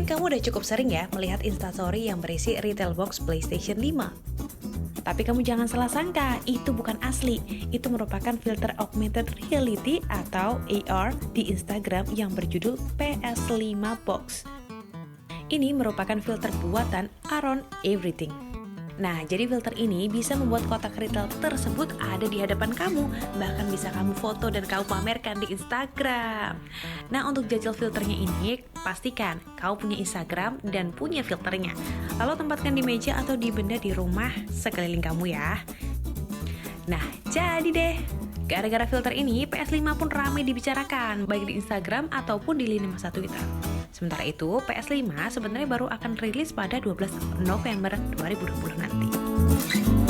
Mungkin kamu udah cukup sering ya melihat instastory yang berisi retail box PlayStation 5. Tapi kamu jangan salah sangka, itu bukan asli. Itu merupakan filter augmented reality atau AR di Instagram yang berjudul PS5 Box. Ini merupakan filter buatan Around Everything. Nah, jadi filter ini bisa membuat kotak retail tersebut ada di hadapan kamu, bahkan bisa kamu foto dan kamu pamerkan di Instagram. Nah, untuk jajal filternya ini, pastikan kau punya Instagram dan punya filternya. Lalu tempatkan di meja atau di benda di rumah sekeliling kamu ya. Nah, jadi deh, gara-gara filter ini, PS5 pun ramai dibicarakan, baik di Instagram ataupun di lini masa Twitter. Sementara itu, PS5 sebenarnya baru akan rilis pada 12 November 2020 nanti.